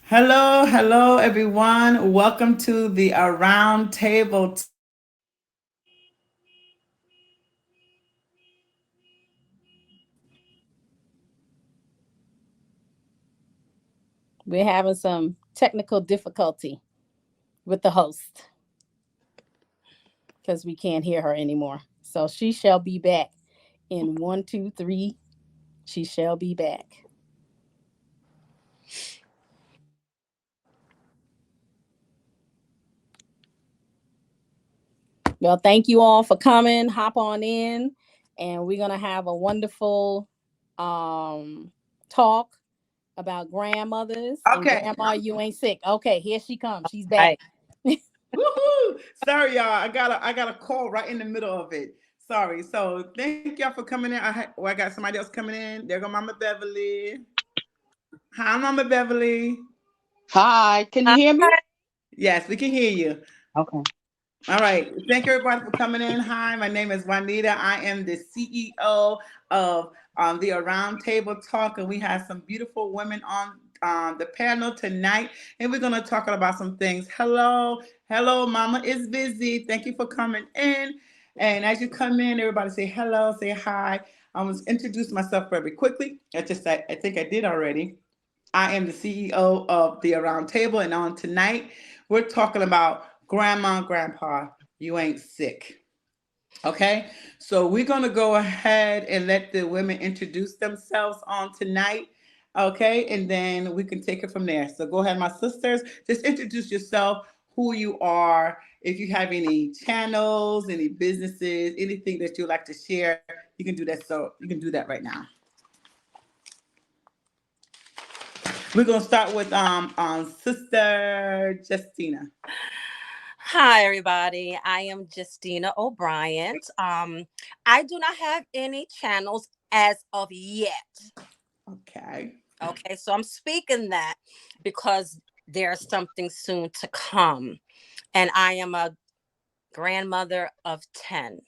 Hello, hello, everyone. Welcome to the Around Table Talk. We're having some technical difficulty with the host because we can't hear her anymore. So she shall be back in one, two, three. She shall be back. Well, thank you all for coming. Hop on in, and we're gonna have a wonderful um talk about grandmothers and Okay. grandma. You ain't sick. Okay, here she comes. She's back. Right. Woohoo! Sorry, y'all. I got a call right in the middle of it. Sorry. So thank y'all for coming in. I got somebody else coming in. There go Mama Beverly. Hi, Mama Beverly. Hi, can you hear me? Yes, we can hear you. Okay. All right. Thank you, everybody, for coming in. Hi, my name is Juanita. I am the CEO of the Around Table Talk, and we have some beautiful women on the panel tonight, and we're going to talk about some things. Hello, hello, Mama is busy. Thank you for coming in. And as you come in, everybody say hello, say hi. I'm going to introduce myself very quickly. I think I did already. I am the CEO of the Around Table, and on tonight, we're talking about Grandma, Grandpa, you ain't sick. Okay, so we're gonna go ahead and let the women introduce themselves on tonight. Okay, and then we can take it from there. So go ahead, my sisters, just introduce yourself, who you are, if you have any channels, any businesses, anything that you'd like to share, you can do that. So you can do that right now. We're gonna start with Sister Justina. Hi, everybody. I am Justina O'Brien. I do not have any channels as of yet. Okay. Okay, so I'm speaking that because there's something soon to come, and I am a grandmother of 10.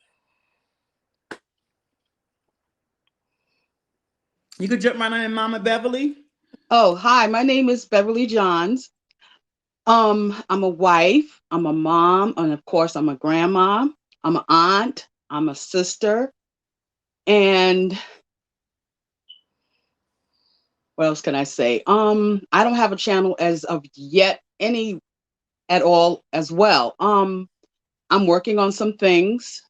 You could jump right on in, Mama Beverly. Oh, hi. My name is Beverly Johns. I'm a wife. I'm a mom, and of course, I'm a grandma. I'm an aunt. I'm a sister. And what else can I say? I don't have a channel as of yet, any at all as well. I'm working on some things,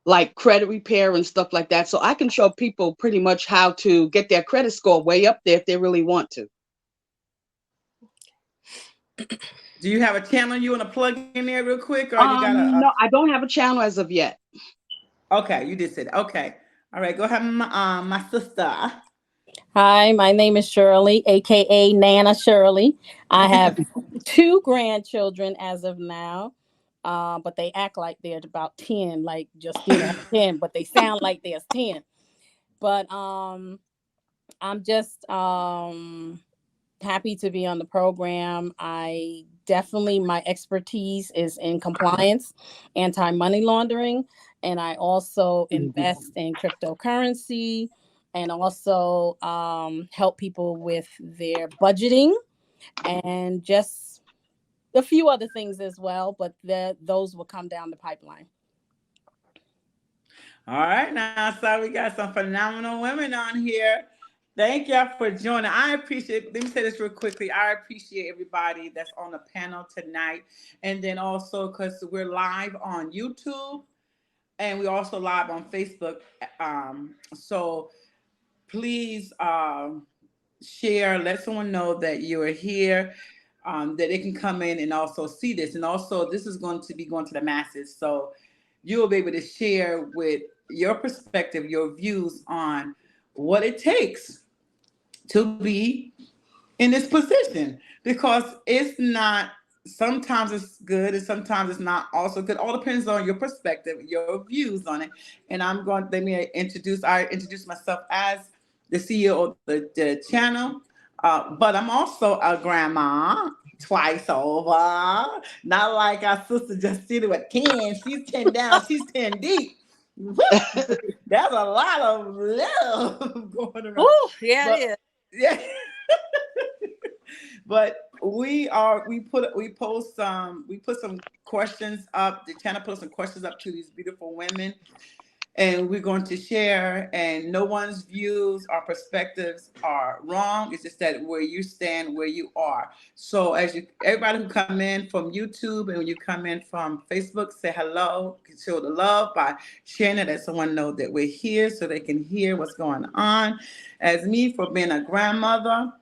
like credit repair and stuff like that, so I can show people pretty much how to get their credit score way up there if they really want to. Do you have a channel you want to plug in there real quick, or you got a? No, I don't have a channel as of yet. Okay, you did say that. Okay, all right. Go ahead, my sister. Hi, my name is Shirley, aka Nana Shirley. I have two grandchildren as of now, but they act like they're about 10, like Justina has 10, but they sound like there's 10. But I'm just happy to be on the program. I definitely, my expertise is in compliance, anti money laundering, and I also Mhm. invest in cryptocurrency and also help people with their budgeting and just a few other things as well. But those will come down the pipeline. All right, now so we got some phenomenal women on here. Thank y'all for joining. I appreciate. Let me say this real quickly. I appreciate everybody that's on the panel tonight, and then also because we're live on YouTube and we also live on Facebook. So please share, let someone know that you are here, that they can come in and also see this. And also, this is going to be going to the masses. So you'll be able to share with your perspective, your views on what it takes to be in this position because it's not, sometimes it's good and sometimes it's not also good. All depends on your perspective, your views on it. And I'm going, let me I introduce myself as the CEO of the channel, but I'm also a grandma twice over, not like our sister Justina with 10. She's 10 down, she's 10 deep. Woo! There's a lot of love going around. Oh, yeah, it But is. yeah. But we put some questions up. The channel put some questions up to these beautiful women, and we're going to share. And no one's views or perspectives are wrong. It's just that where you stand, where you are. So everybody who come in from YouTube and when you come in from Facebook, say hello, show the love by sharing it, let someone know that we're here so they can hear what's going on. As me, for being a grandmother,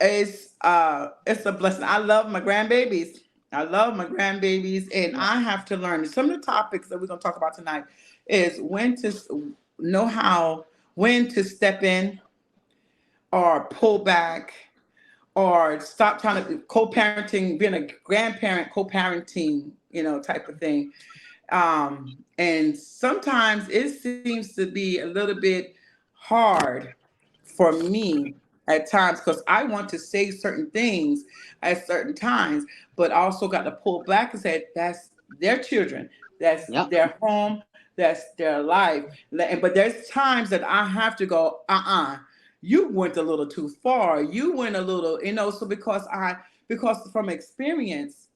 it's a blessing. I love my grandbabies. And I have to learn. Some of the topics that we're going to talk about tonight is when to step in or pull back or stop trying to co-parenting, being a grandparent, co-parenting, type of thing. And sometimes it seems to be a little bit hard for me at times because I want to say certain things at certain times, but also got to pull back and say that's their children, that's Yep. their home, that's their life. But there's times that I have to go, you went a little too far. You went a little, so because from experience,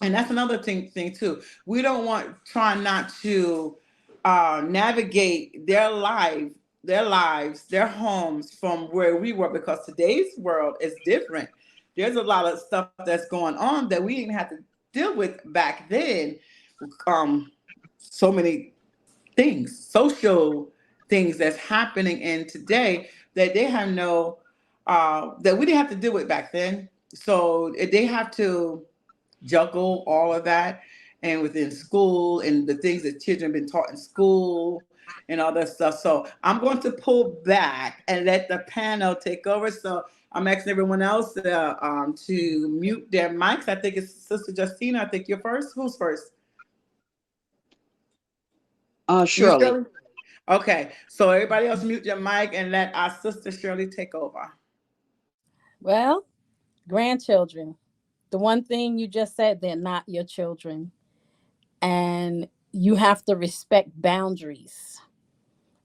and that's another thing too. We don't try not to navigate their lives, their homes from where we were, because today's world is different. There's a lot of stuff that's going on that we didn't have to deal with back then. So many things, social things that's happening in today that they have that we didn't have to deal with back then. So they have to juggle all of that, and within school and the things that children have been taught in school and all that stuff. So I'm going to pull back and let the panel take over. So I'm asking everyone else to mute their mics. I think it's Sister Justina. I think you're first. Who's first? Shirley. Okay, so everybody else mute your mic and let our Sister Shirley take over. Well, grandchildren. The one thing you just said, they're not your children. And you have to respect boundaries.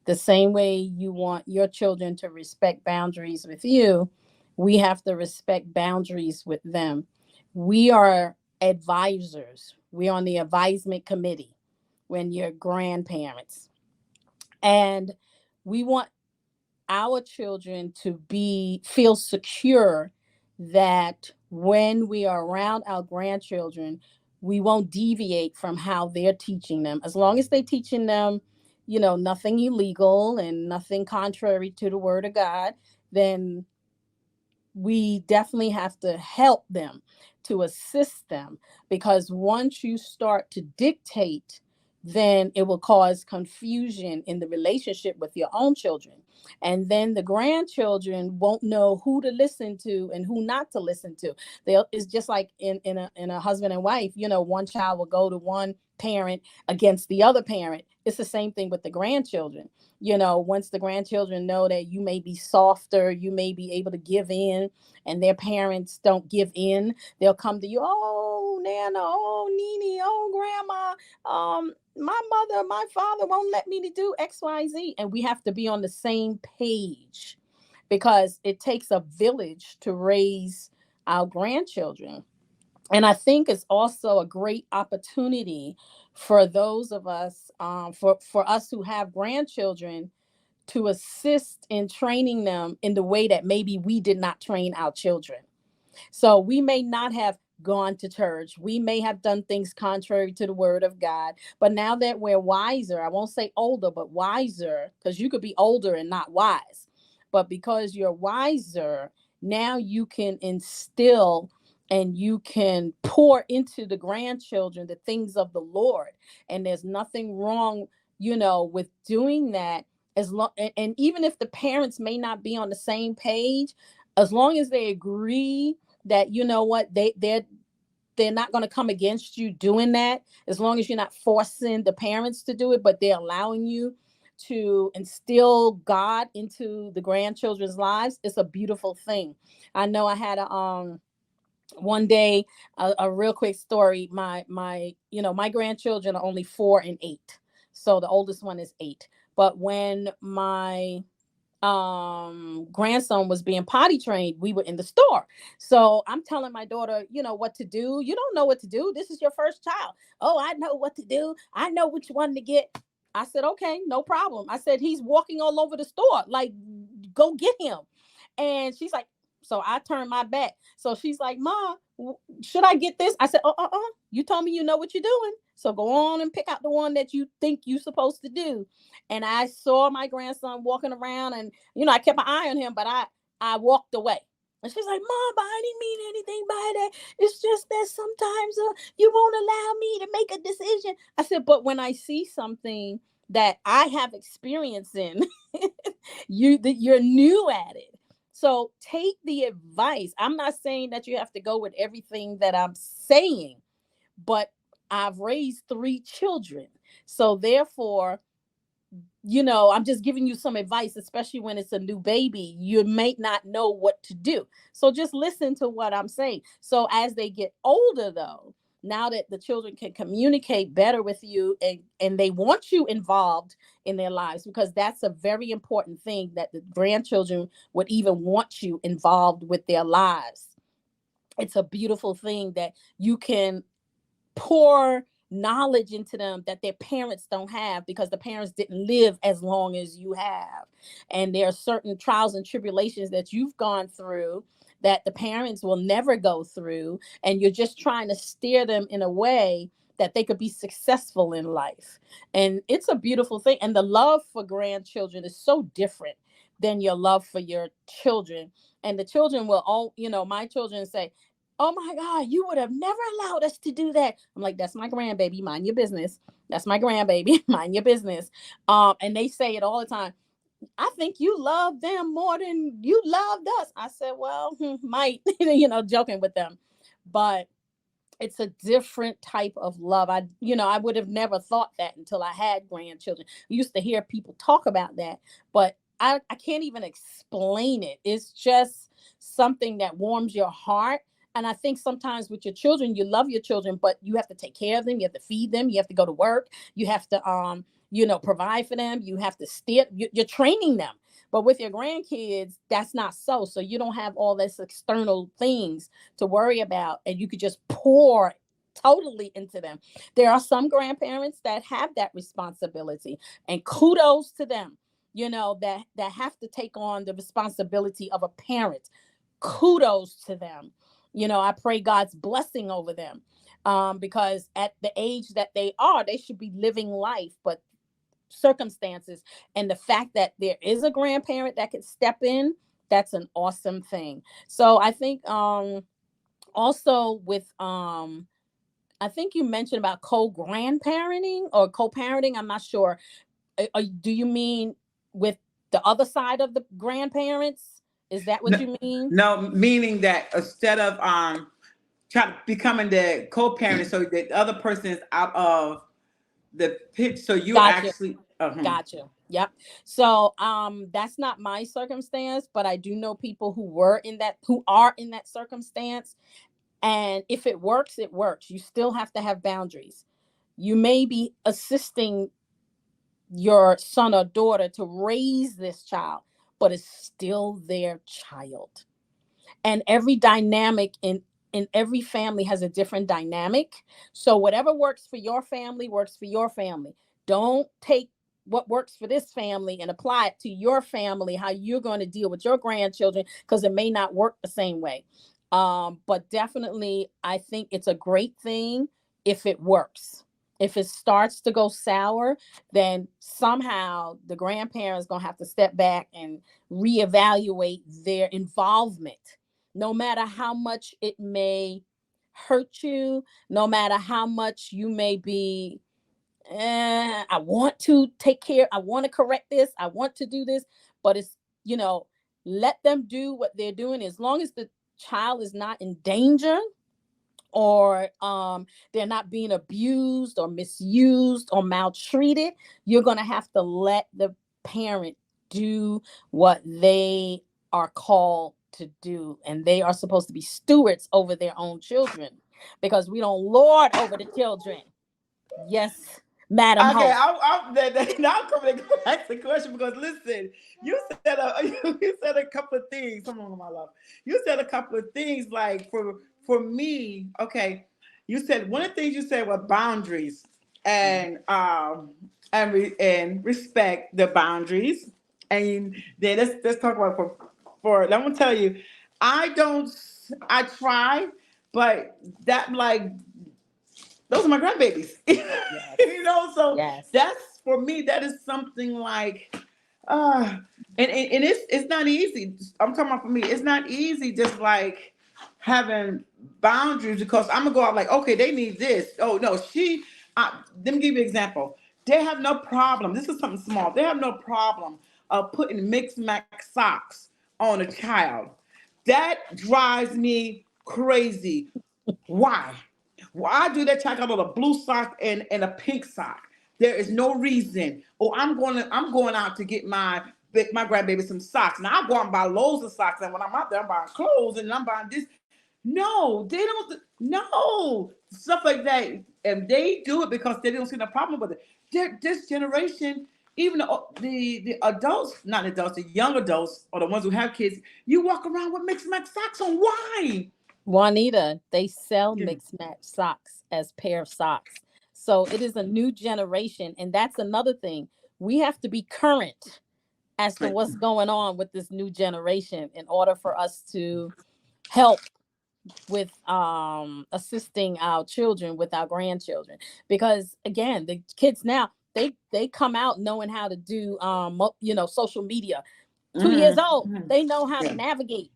The same way you want your children to respect boundaries with you, we have to respect boundaries with them. We are advisors. We're on the advisement committee when you're grandparents. And we want our children to feel secure that when we are around our grandchildren, we won't deviate from how they're teaching them. As long as they're teaching them, nothing illegal and nothing contrary to the word of God, then we definitely have to help them, to assist them, because once you start to dictate, then it will cause confusion in the relationship with your own children. And then the grandchildren won't know who to listen to and who not to listen to. It's just like in a husband and wife, one child will go to one parent against the other parent. It's the same thing with the grandchildren. Once the grandchildren know that you may be softer, you may be able to give in, and their parents don't give in, they'll come to you, oh, Nana, oh, Nene, oh, Grandma, my mother, my father won't let me to do XYZ. And we have to be on the same page, because it takes a village to raise our grandchildren. And I think it's also a great opportunity for those of us, for us who have grandchildren, to assist in training them in the way that maybe we did not train our children. So we may not have gone to church. We may have done things contrary to the word of God. But now that we're wiser, I won't say older, but wiser, because you could be older and not wise. But because you're wiser, now you can instill and you can pour into the grandchildren the things of the Lord. And there's nothing wrong, with doing that. And even if the parents may not be on the same page, as long as they agree that, they're not going to come against you doing that, as long as you're not forcing the parents to do it, but they're allowing you to instill God into the grandchildren's lives, it's a beautiful thing. I know I had one day, a real quick story. My grandchildren are only 4 and 8. So the oldest one is 8. But when my grandson was being potty trained, we were in the store. So I'm telling my daughter, what to do. You don't know what to do. This is your first child. Oh, I know what to do. I know which one to get. I said, okay, no problem. I said, he's walking all over the store. Like, go get him. And she's like, so I turned my back. So she's like, Ma, should I get this? I said, you told me you know what you're doing. So go on and pick out the one that you think you're supposed to do. And I saw my grandson walking around, and I kept my eye on him, but I walked away. And she's like, Mom, but I didn't mean anything by that. It's just that sometimes you won't allow me to make a decision. I said, but when I see something that I have experience in, you're new at it. So take the advice. I'm not saying that you have to go with everything that I'm saying, but I've raised 3 children. So therefore, I'm just giving you some advice, especially when it's a new baby. You may not know what to do. So just listen to what I'm saying. So as they get older, though, now that the children can communicate better with you, and they want you involved in their lives, because that's a very important thing, that the grandchildren would even want you involved with their lives. It's a beautiful thing that you can pour knowledge into them that their parents don't have, because the parents didn't live as long as you have. And there are certain trials and tribulations that you've gone through that the parents will never go through. And you're just trying to steer them in a way that they could be successful in life. And it's a beautiful thing. And the love for grandchildren is so different than your love for your children. And the children will all, my children say, oh my God, you would have never allowed us to do that. I'm like, that's my grandbaby, mind your business. That's my grandbaby, mind your business. And they say it all the time. I think you love them more than you loved us. I said, well, might, joking with them. But it's a different type of love. I would have never thought that until I had grandchildren. I used to hear people talk about that, but I can't even explain it. It's just something that warms your heart. And I think sometimes with your children, you love your children, but you have to take care of them. You have to feed them. You have to go to work. You have to, provide for them. You have to steer. You're training them. But with your grandkids, that's not so. So you don't have all this external things to worry about, and you could just pour totally into them. There are some grandparents that have that responsibility, and kudos to them, that have to take on the responsibility of a parent. Kudos to them. I pray God's blessing over them, because at the age that they are, they should be living life. But circumstances and the fact that there is a grandparent that can step in, that's an awesome thing. So I think also with I think you mentioned about co-grandparenting or co-parenting. I'm not sure. Do you mean with the other side of the grandparents? Is that what you mean? No, meaning that instead of becoming the co-parent, so that the other person is out of the pitch, so you Gotcha. actually Gotcha. Yep. So that's not my circumstance, but I do know people who are in that circumstance. And if it works, it works. You still have to have boundaries. You may be assisting your son or daughter to raise this child, but it's still their child. And every dynamic in every family has a different dynamic. So whatever works for your family works for your family. Don't take what works for this family and apply it to your family, how you're going to deal with your grandchildren, because it may not work the same way. But definitely, I think it's a great thing if it works. If it starts to go sour, then somehow the grandparents going to have to step back and reevaluate their involvement. No matter how much it may hurt you, no matter how much you may be, I want to take care, I want to correct this, I want to do this, but it's, let them do what they're doing. As long as the child is not in danger, or they're not being abused or misused or maltreated, you're going to have to let the parent do what they are called to do. And they are supposed to be stewards over their own children, because we don't lord over the children. Yes, Madam Okay, Host. now I'm coming to go back to the question because listen, you said you said a couple of things. Come on, my love. You said a couple of things like for me. Okay, you said one of the things you said were boundaries and respect the boundaries. And then let's talk about for. Let me tell you, I don't. I try, but that like those are my grandbabies. Yes. So Yes. that's for me, that is something like uh and it's not easy. I'm talking about for me, it's not easy just like having boundaries because I'm gonna go out like, okay, they need this. Oh no, let me give you an example. They have no problem. This is something small. They have no problem of putting mixed max socks on a child. That drives me crazy. Why? Why do that child got on a blue sock and a pink sock? There is no reason. Oh, I'm going out to get my grandbaby some socks. Now I go out and buy loads of socks, and when I'm out there, I'm buying clothes and I'm buying this. No, they don't. No stuff like that, and they do it because they don't see no problem with it. This generation, even the adults, not adults, the young adults or the ones who have kids, you walk around with mixed match socks on. Why? Juanita, they sell Yeah. mixed match socks as pair of socks. So it is a new generation. And that's another thing. We have to be current as to what's going on with this new generation in order for us to help with assisting our children with our grandchildren, because again, the kids now, they come out knowing how to do social media. 2 years old, Mhm. they know how to Yeah. navigate.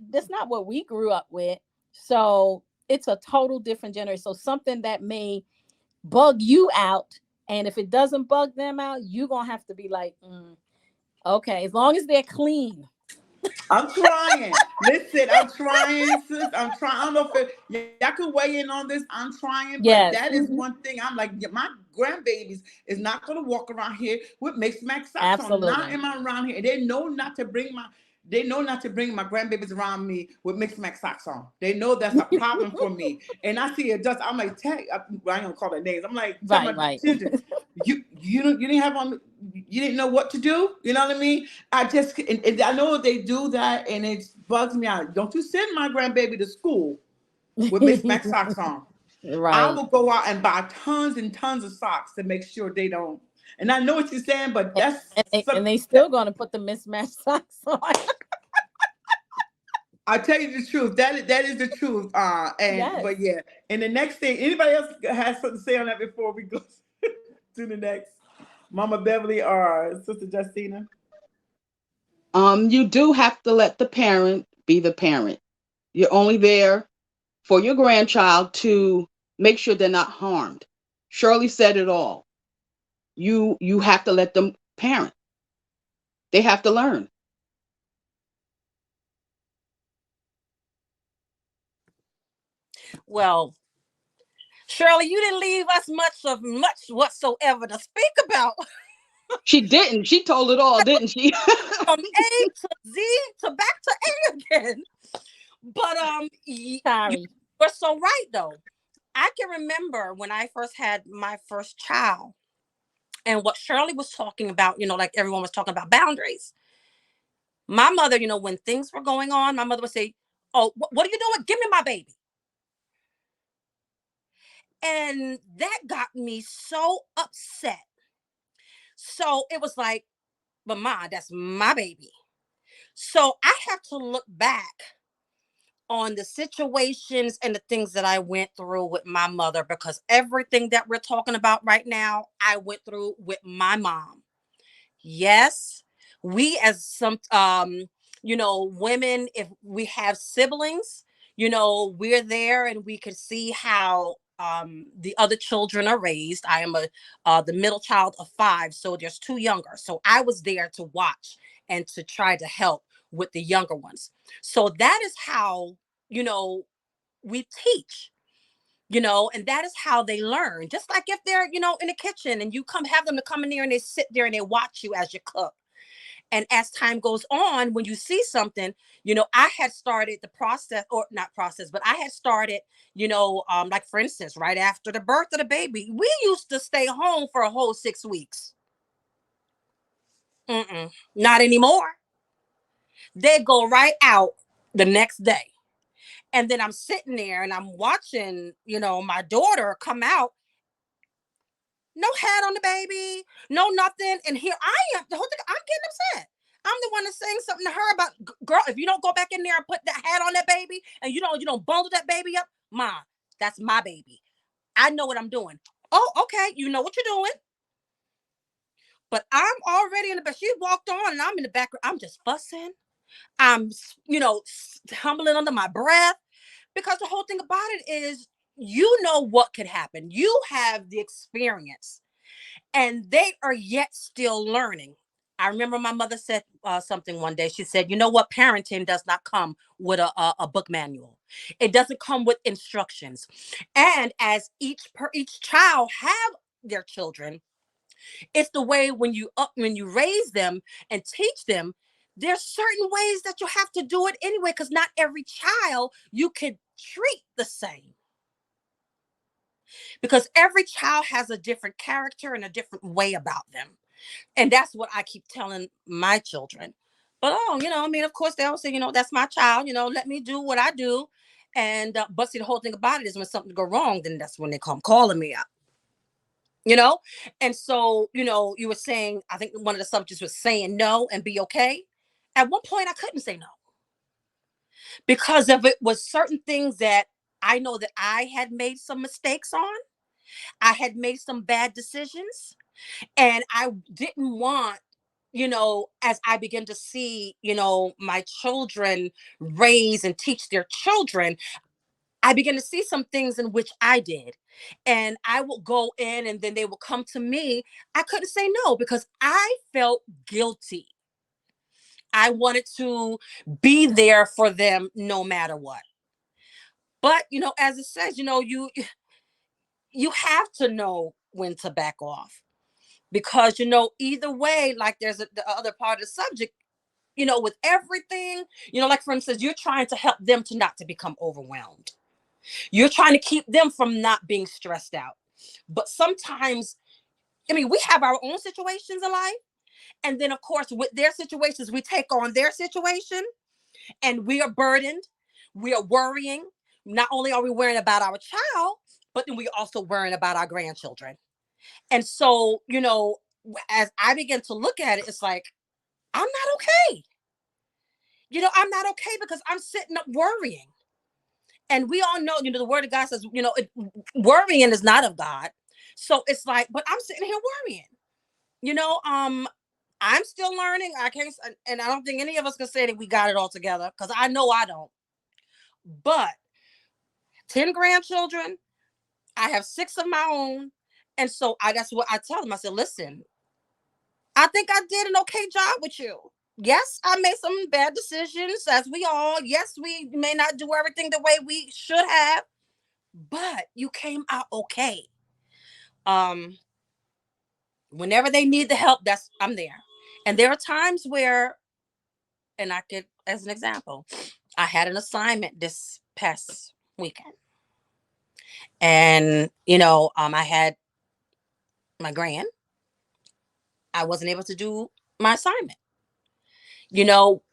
That's not what we grew up with. So it's a total different generation. So something that may bug you out, and if it doesn't bug them out, you're gonna have to be like, okay, as long as they're clean. I'm trying. Listen, I'm trying, sis. I'm trying. I don't know if y'all can weigh in on this. I'm trying, but that Yes. is one thing. I'm like, yeah, my grandbabies is not gonna walk around here with mixed match socks on. Not Absolutely. in my around here. They know not to bring my. They know not to bring my grandbabies around me with mixed match socks on. They know that's a problem for me. And I see it does. I'm like, I ain't gonna call it names. I'm like, tell my Right. children, you didn't have on. You didn't know what to do. You know what I mean? And I know they do that, and it bugs me out. Don't you send my grandbaby to school with mixed match socks on. I Right. will go out and buy tons and tons of socks to make sure they don't. And I know what you're saying, but and, that's and some. they still gonna put the mismatched socks on. I tell you the truth. That is the truth. And Yes. but yeah. And the next thing, anybody else has something to say on that before we go to the next? Mama Beverly or Sister Justina? You do have to let the parent be the parent. You're only there for your grandchild to make sure they're not harmed. Shirley said it all. You have to let them parent. They have to learn. Well, Shirley, you didn't leave us much whatsoever to speak about. She didn't. She told it all, didn't she? From A to Z to back to A again. But Sorry. you're so right though. I can remember when I first had my first child and what Shirley was talking about, like everyone was talking about boundaries. My mother, when things were going on, my mother would say, "Oh, what are you doing? Give me my baby." And that got me so upset. So it was like, but Ma, that's my baby. So I have to look back on the situations and the things that I went through with my mother, because everything that we're talking about right now, I went through with my mom. Yes, we as some women, if we have siblings, we're there and we can see how the other children are raised. I am the middle child of 5, so there's 2 younger. So I was there to watch and to try to help with the younger ones. So that is how, you know, we teach, and that is how they learn. Just like if they're, in the kitchen and you have them to come in there and they sit there and they watch you as you cook. And as time goes on, when you see something, I had started the process, or not process, but I had started, like for instance, right after the birth of the baby, we used to stay home for a whole 6 weeks. Not anymore. They go right out the next day. And then I'm sitting there and I'm watching, my daughter come out. No hat on the baby, no nothing. And here I am, the whole thing, I'm getting upset. I'm the one that's saying something to her about, girl, if you don't go back in there and put that hat on that baby and you don't bundle that baby up, Ma, that's my baby. I know what I'm doing. Oh, okay, you know what you're doing. But I'm already in the bed. She walked on and I'm in the background. I'm just fussing. I'm, humbling under my breath, because the whole thing about it is, what could happen. You have the experience, and they are yet still learning. I remember my mother said something one day. She said, you know what? Parenting does not come with a book manual. It doesn't come with instructions. And as each child have their children, it's the way when you raise them and teach them, there's certain ways that you have to do it anyway, because not every child you can treat the same. Because every child has a different character and a different way about them. And that's what I keep telling my children. But, of course, they always say, that's my child, let me do what I do. And, but see, the whole thing about it is when something go wrong, then that's when they come calling me out. And so, you were saying, I think one of the subjects was saying no and be okay. At one point, I couldn't say no, because of it was certain things that I know that I had made some mistakes on. I had made some bad decisions, and I didn't want, as I began to see, my children raise and teach their children, I began to see some things in which I did. And I will go in and then they will come to me. I couldn't say no because I felt guilty. I wanted to be there for them no matter what. But, as it says, you have to know when to back off, because, either way, like there's the other part of the subject, with everything, like for instance, you're trying to help them not to become overwhelmed. You're trying to keep them from not being stressed out. But sometimes, we have our own situations in life. And then, of course, with their situations, we take on their situation and we are burdened. We are worrying. Not only are we worrying about our child, but then we're also worrying about our grandchildren. And so, as I begin to look at it, it's like, I'm not okay. I'm not okay because I'm sitting up worrying. And we all know, the word of God says, worrying is not of God. So it's like, but I'm sitting here worrying. I'm still learning. I can't, and I don't think any of us can say that we got it all together, because I know I don't. But 10 grandchildren, I have 6 of my own. And so that's what I tell them. I said, listen, I think I did an okay job with you. Yes, I made some bad decisions, as we all. Yes, we may not do everything the way we should have, but you came out okay. Whenever they need the help, I'm there. And there are times where, and I could, as an example, I had an assignment this past weekend. And, I had my grand. I wasn't able to do my assignment,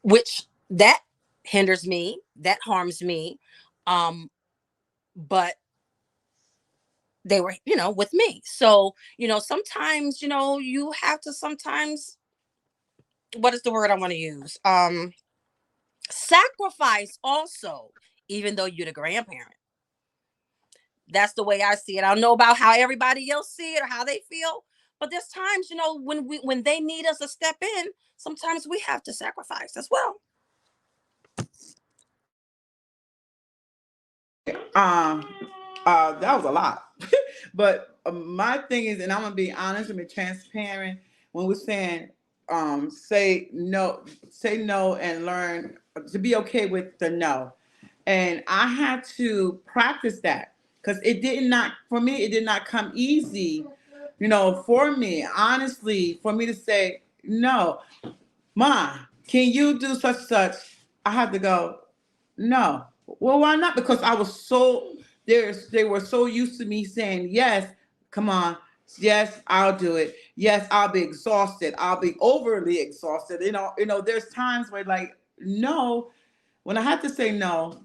which that hinders me, that harms me. But they were, with me. So, sometimes, you have to sometimes, what is the word I want to use? Sacrifice also, even though you're the grandparent. That's the way I see it. I don't know about how everybody else see it or how they feel, but there's times, when they need us to step in, sometimes we have to sacrifice as well. That was a lot. But my thing is, and I'm gonna be honest and be transparent, when we're saying say no, and learn to be okay with the no. And I had to practice that, because it did not come easy, for me, honestly, for me to say no. Ma, can you do such such? I had to go, no. Well, why not? Because I was so they were so used to me saying, yes, come on, yes, I'll do it. Yes, I'll be exhausted. I'll be overly exhausted. There's times where like, no, when I had to say no,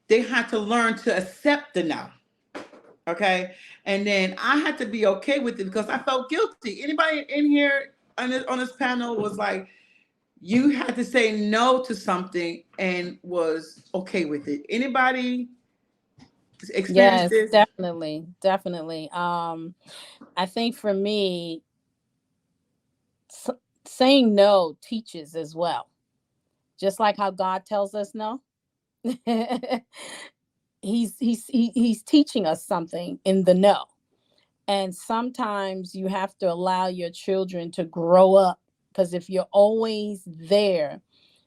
they had to learn to accept the no. Okay. And then I had to be okay with it because I felt guilty. Anybody in here on this panel was like, you had to say no to something and was okay with it. Anybody experience Yes, this? definitely, definitely. I think for me, s- saying no teaches as well. Just like how God tells us no. He's teaching us something in the no. And sometimes you have to allow your children to grow up, because if you're always there,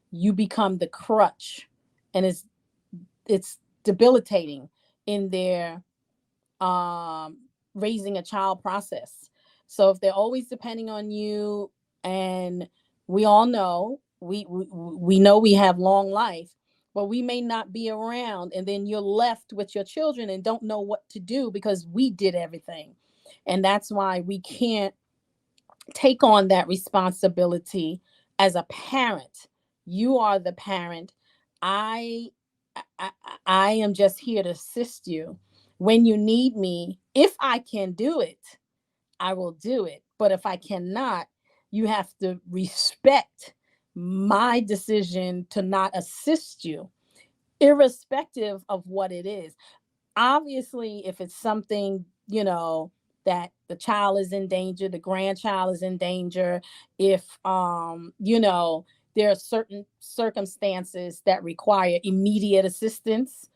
you become the crutch, and it's debilitating in their um raising a child process. So if they're always depending on you, and we all know we know we have long life, but we may not be around, and then you're left with your children and don't know what to do because we did everything. And that's why we can't take on that responsibility as a parent. You are the parent. I i, I am just here to assist you when you need me. If I can do it, I will do it. But if I cannot, you have to respect my decision to not assist you, irrespective of what it is. Obviously, if it's something, that the child is in danger, the grandchild is in danger, if there are certain circumstances that require immediate assistance,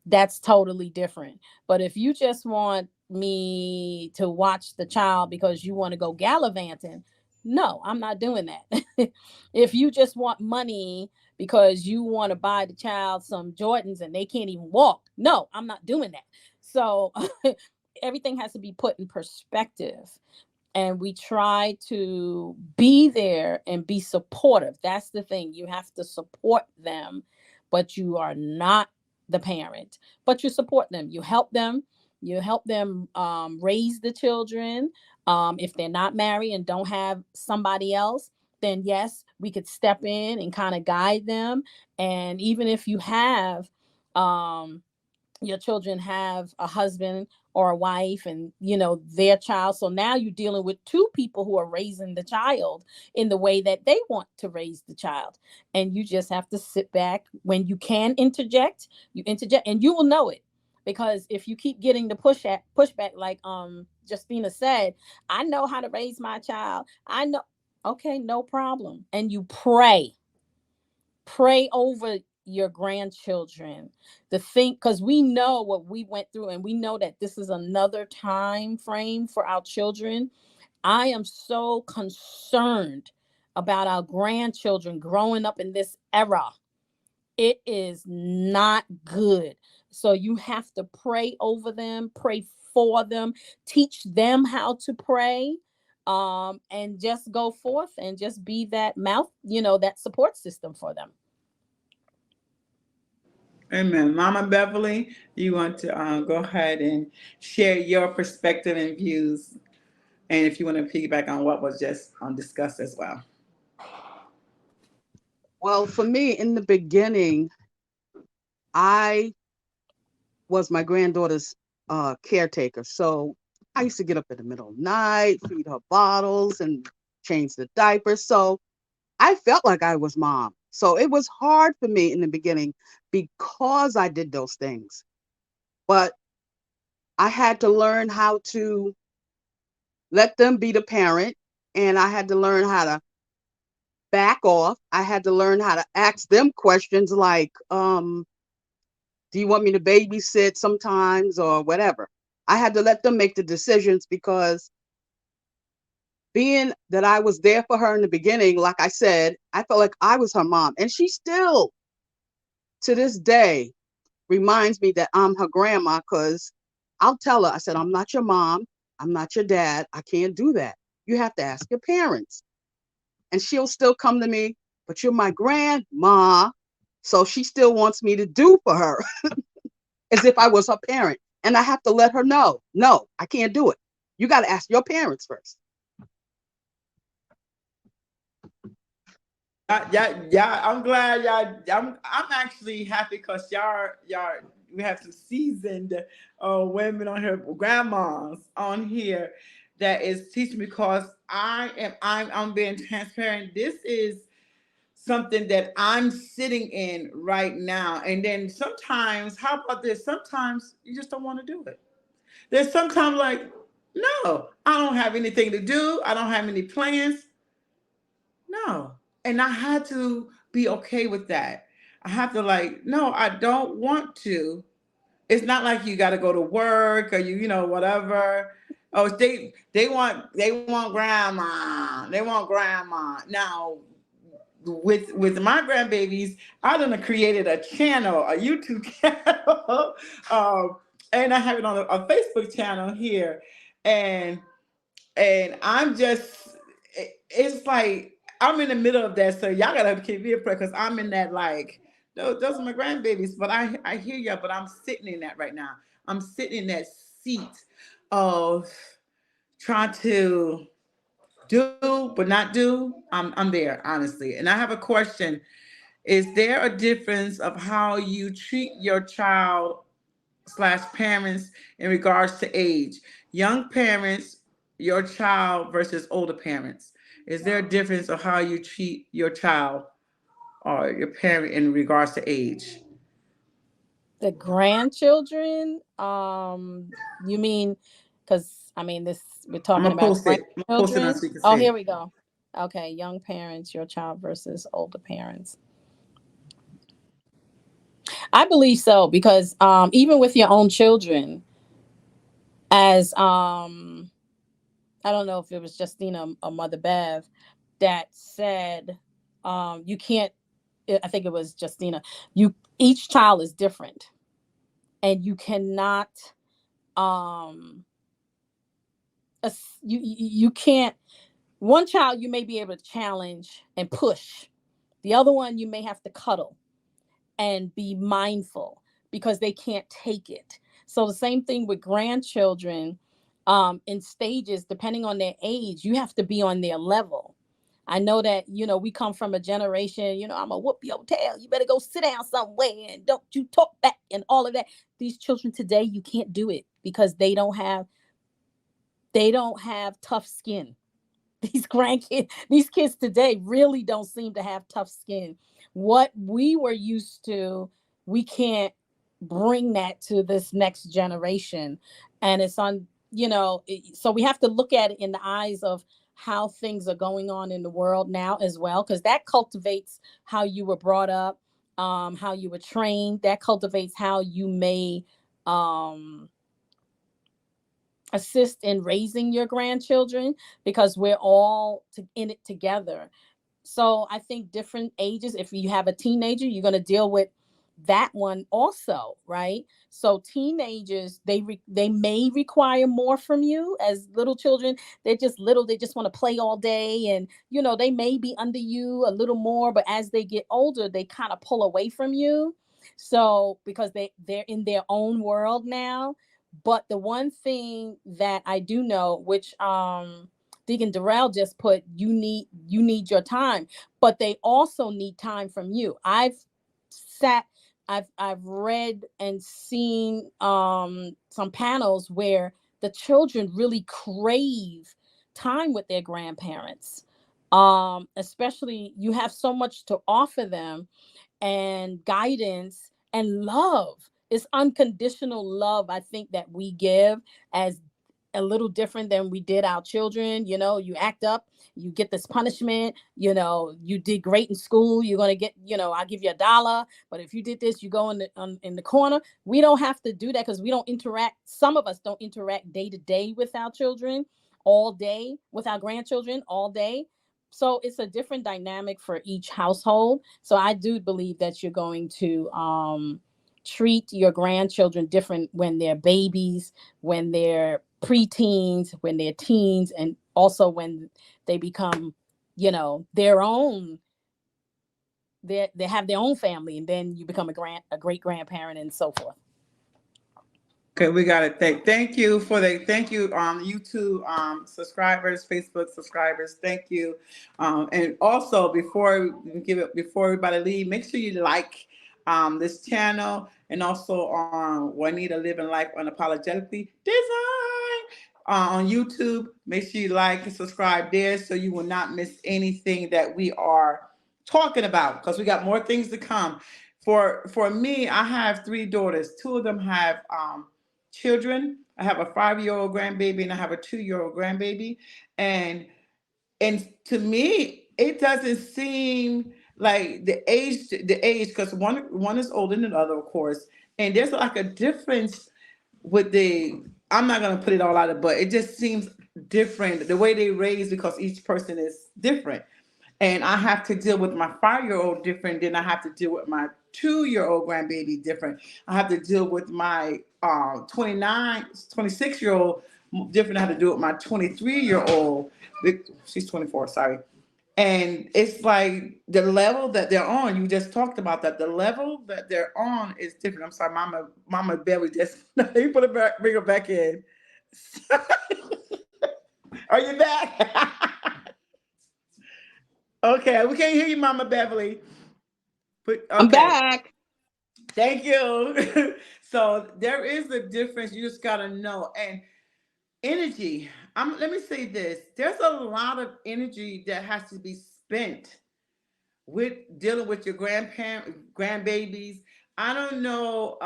that's totally different. But if you just want me to watch the child because you want to go gallivanting, no, I'm not doing that. If you just want money because you want to buy the child some Jordans and they can't even walk, no, I'm not doing that. So everything has to be put in perspective, and we try to be there and be supportive. That's the thing. You have to support them, but you are not the parent, but you support them. You help them raise the children. If they're not married and don't have somebody else, then yes, we could step in and kind of guide them. And even if you have um, your children have a husband or a wife, and their child, so now you're dealing with two people who are raising the child in the way that they want to raise the child. And you just have to sit back. When you can interject, you interject, and you will know it. Because if you keep getting the pushback, like Justina said, I know how to raise my child, I know. Okay, no problem. And you pray over your grandchildren, the thing, because we know what we went through, and we know that this is another time frame for our children. I am so concerned about our grandchildren growing up in this era. It is not good. So you have to pray over them, pray for them, teach them how to pray, and just go forth and just be that mouth, that support system for them. Amen. Mama Beverly, you want to go ahead and share your perspective and views, and if you want to piggyback on what was just discussed as well. Well, for me, in the beginning, I was my granddaughter's caretaker. So I used to get up in the middle of the night, feed her bottles, and change the diapers. So I felt like I was mom. So it was hard for me in the beginning because I did those things. But I had to learn how to let them be the parent, and I had to learn how to back off. I had to learn how to ask them questions like, do you want me to babysit sometimes or whatever? I had to let them make the decisions because being that I was there for her in the beginning, like I said, I felt like I was her mom. And she still, to this day, reminds me that I'm her grandma because I'll tell her, I said, I'm not your mom. I'm not your dad. I can't do that. You have to ask your parents. and she'll still come to me, but you're my grandma. So she still wants me to do for her as if I was her parent. And I have to let her know, no, I can't do it. You got to ask your parents first. Yeah, I'm glad y'all. I'm actually happy because y'all we have some seasoned women on here, grandmas on here that is teaching because I'm being transparent. This is something that I'm sitting in right now. And then sometimes, how about this? Sometimes you just don't want to do it. There's sometimes like, no, I don't have anything to do. I don't have any plans. No. And I had to be okay with that. I have to like, no, I don't want to. It's not like you got to go to work or whatever. Oh, they want grandma. They want grandma. Now, with my grandbabies, I done created a channel, a YouTube channel, and I have it on a Facebook channel here, and I'm just, it's like I'm in the middle of that. So y'all gotta keep me in prayer because I'm in that like those are my grandbabies. But I hear you, but I'm sitting in that right now. I'm sitting in that seat of trying to do but not do. I'm there honestly, and I have a question. Is there a difference of how you treat your child slash parents in regards to age? Young parents, your child versus older parents. Is there a difference of how you treat your child or your parent in regards to age? The grandchildren, you mean, because I mean this, we're I'm talking gonna about post it. I'm gonna post it on grandchildren. so you can Oh, see. here we go. Okay, young parents, your child versus older parents. I believe so because even with your own children, as I don't know if it was Justina or Mother Bev that said, you can't. I think it was Justina. You Each child is different, and you cannot um you can't. One child you may be able to challenge and push. The other one you may have to cuddle and be mindful because they can't take it. So the same thing with grandchildren, in stages depending on their age, you have to be on their level. I know that we come from a generation, I'm a whoop your tail, you better go sit down somewhere and don't you talk back and all of that. These children today, you can't do it because they don't have tough skin. These kids today really don't seem to have tough skin. What we were used to, we can't bring that to this next generation. And it's on, so we have to look at it in the eyes of how things are going on in the world now as well, because that cultivates how you were brought up, how you were trained. That cultivates how you may um assist in raising your grandchildren, because we're all in it together. So I think different ages, if you have a teenager, you're going to deal with that one also, right? So teenagers, they may require more from you. As little children, they're just little, they just want to play all day, and they may be under you a little more, but as they get older, they kind of pull away from you. So because they're in their own world now. But the one thing that I do know, which Deacon Darrell just put, you need your time, but they also need time from you. Sat I've read and seen some panels where the children really crave time with their grandparents. Especially, you have so much to offer them, and guidance and love. It's unconditional love, I think, that we give, as a little different than we did our children. You act up, you get this punishment. You did great in school, you're going to get, I'll give you $1, but if you did this, you go in the corner. We don't have to do that because we don't interact. Some of us don't interact day to day with our children all day, with our grandchildren all day. So it's a different dynamic for each household. So I do believe that you're going to treat your grandchildren different when they're babies, when they're preteens, when they're teens, and also when they become their own, they have their own family, and then you become a great grandparent and so forth. Okay, we got it. Thank you YouTube subscribers, Facebook subscribers. Thank you. And also before everybody leave, make sure you like this channel, and also on Juanita Living Life Unapologetically Design on YouTube. Make sure you like and subscribe there so you will not miss anything that we are talking about, because we got more things to come. For me, I have 3 daughters. 2 of them have children. I have a 5-year-old grandbaby and I have a 2-year-old grandbaby. And to me, it doesn't seem like the age, because one is older than the other, of course. And there's like a difference with I'm not gonna put it all out, but it just seems different the way they raise, because each person is different. And I have to deal with my 5-year-old different than I have to deal with my 2-year-old grandbaby different. I have to deal with my 26-year-old different. I have to deal with my 23-year-old. She's 24, sorry. And it's like the level that they're on. You just talked about that. The level that they're on is different. I'm sorry, Mama Belly just you put it back, bring her back in. Are you back? Okay, we can't hear you, Mama Beverly. But okay. I'm back. Thank you. So there is a difference. You just gotta know. And energy. Let me say this. There's a lot of energy that has to be spent with dealing with your grandbabies. I don't know.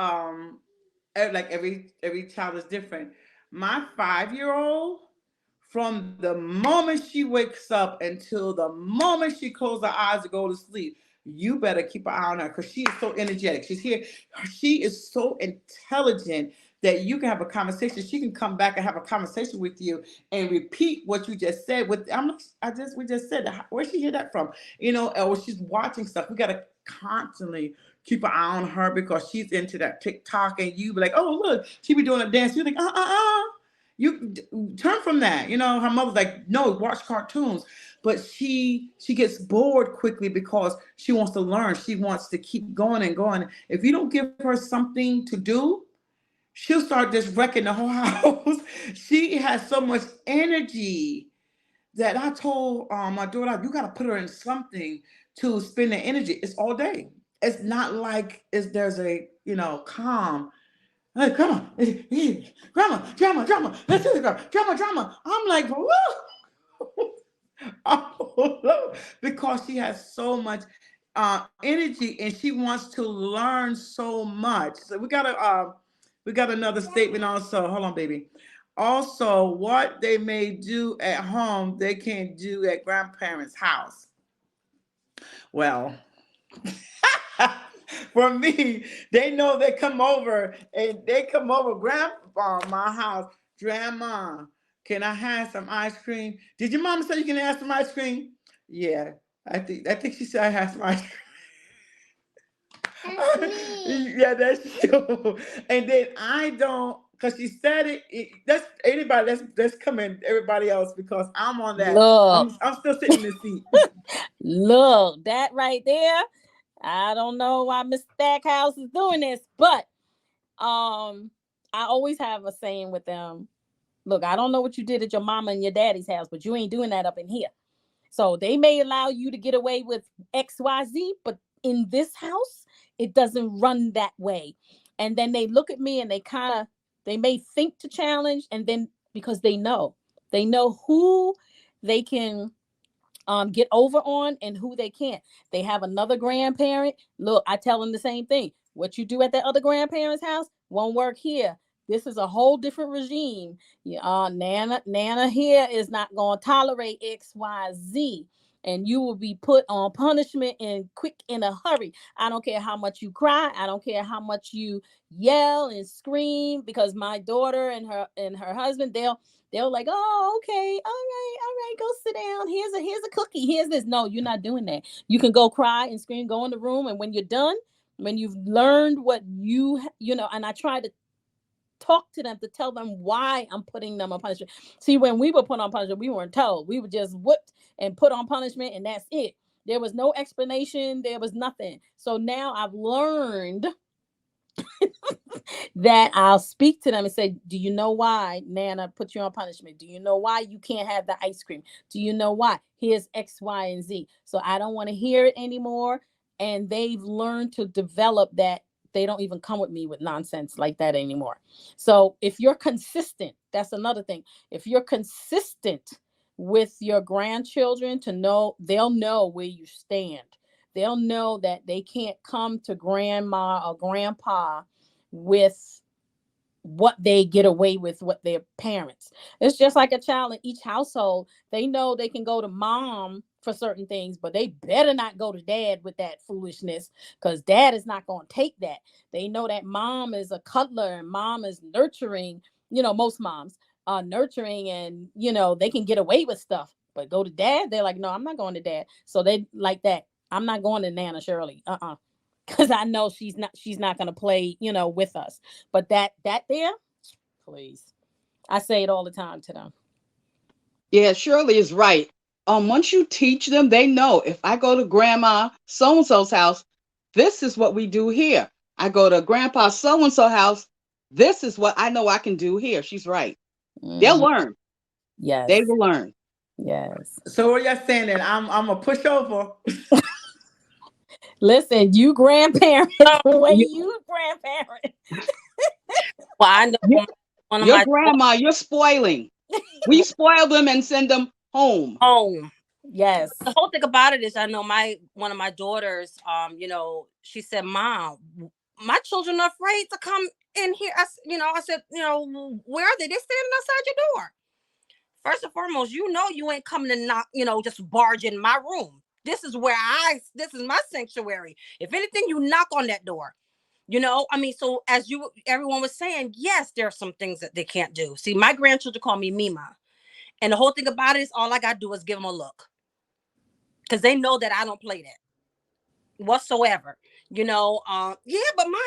Like every child is different. My 5-year-old, from the moment she wakes up until the moment she closes her eyes to go to sleep, you better keep an eye on her, because she is so energetic. She's here. She is so intelligent that you can have a conversation. She can come back and have a conversation with you and repeat what you just said. We just said that. Where'd she hear that from? Or she's watching stuff. We gotta constantly keep an eye on her, because she's into that TikTok, and you be like, oh look, she be doing a dance. You're like, you turn from that. Her mother's like, no, watch cartoons. But she gets bored quickly because she wants to learn. She wants to keep going and going. If you don't give her something to do, she'll start just wrecking the whole house. She has so much energy that I told my daughter, you got to put her in something to spend the energy. It's all day. It's not like there's a, calm. Hey, come on. Drama. Let's do the drama. I'm like, woo! Oh, because she has so much energy, and she wants to learn so much. So we got another statement also. Hold on, baby. Also, what they may do at home, they can't do at grandparents' house. Well, for me, they know they come over grandma house. Grandma, can I have some ice cream? Did your mama say you can have some ice cream? Yeah, I think she said I have some ice cream. Yeah, that's true. And then I don't, because she said it. That's anybody. Let's come in. Everybody else, because I'm on that. Look. I'm still sitting in the seat. Look, that right there. I don't know why Miss Stackhouse is doing this, but I always have a saying with them. Look, I don't know what you did at your mama and your daddy's house, but you ain't doing that up in here. So they may allow you to get away with XYZ, but in this house, it doesn't run that way. And then they look at me and they may think to challenge, and then because they know who they can get over on and who they can't. They have another grandparent. Look, I tell them the same thing. What you do at that other grandparent's house won't work here. This is a whole different regime. Nana here is not going to tolerate XYZ. And you will be put on punishment and quick in a hurry. I don't care how much you cry. I don't care how much you yell and scream, because my daughter and her husband, they'll like, oh, okay, all right, go sit down. Here's a cookie. Here's this. No, you're not doing that. You can go cry and scream, go in the room, and when you're done, when you've learned what and I try to talk to them to tell them why I'm putting them on punishment. See, when we were put on punishment, we weren't told. We were just whipped and put on punishment, and that's it. There was no explanation. There was nothing. So now I've learned that I'll speak to them and say, do you know why Nana put you on punishment? Do you know why you can't have the ice cream? Do you know why? Here's X, Y, and Z. So I don't want to hear it anymore. And they've learned to develop that. They don't even come with me with nonsense like that anymore. So if you're consistent, that's another thing. If you're consistent with your grandchildren, to know, they'll know where you stand. They'll know that they can't come to grandma or grandpa with what they get away with their parents. It's just like a child in each household. They know they can go to mom for certain things, but they better not go to dad with that foolishness, because dad is not going to take that. They know that mom is a cuddler and mom is nurturing. Most moms are nurturing, and they can get away with stuff, but go to dad, they're like, no, I'm not going to dad. So they like that. I'm not going to Nana Shirley. Because I know she's not going to play, with us. But that there, please. I say it all the time to them. Yeah, Shirley is right. Once you teach them, they know, if I go to grandma so-and-so's house, this is what we do here. I go to grandpa so-and-so house, this is what I know I can do here. She's right. They'll learn. Yes. They will learn. Yes. So what y'all saying then? I'm a pushover. Listen, you grandparent, you grandparent. Well, I know one of your my grandma, you're spoiling. We spoil them and send them home. Yes. The whole thing about it is, I know one of my daughters, she said, Mom, my children are afraid to come in here. I said, where are they? They're standing outside your door. First and foremost, you ain't coming to knock, just barge in my room. This is this is my sanctuary. If anything, you knock on that door. So as everyone was saying, yes, there are some things that they can't do. See, my grandchildren call me Mima. And the whole thing about it is, all I got to do is give them a look. Because they know that I don't play that whatsoever. But Ma,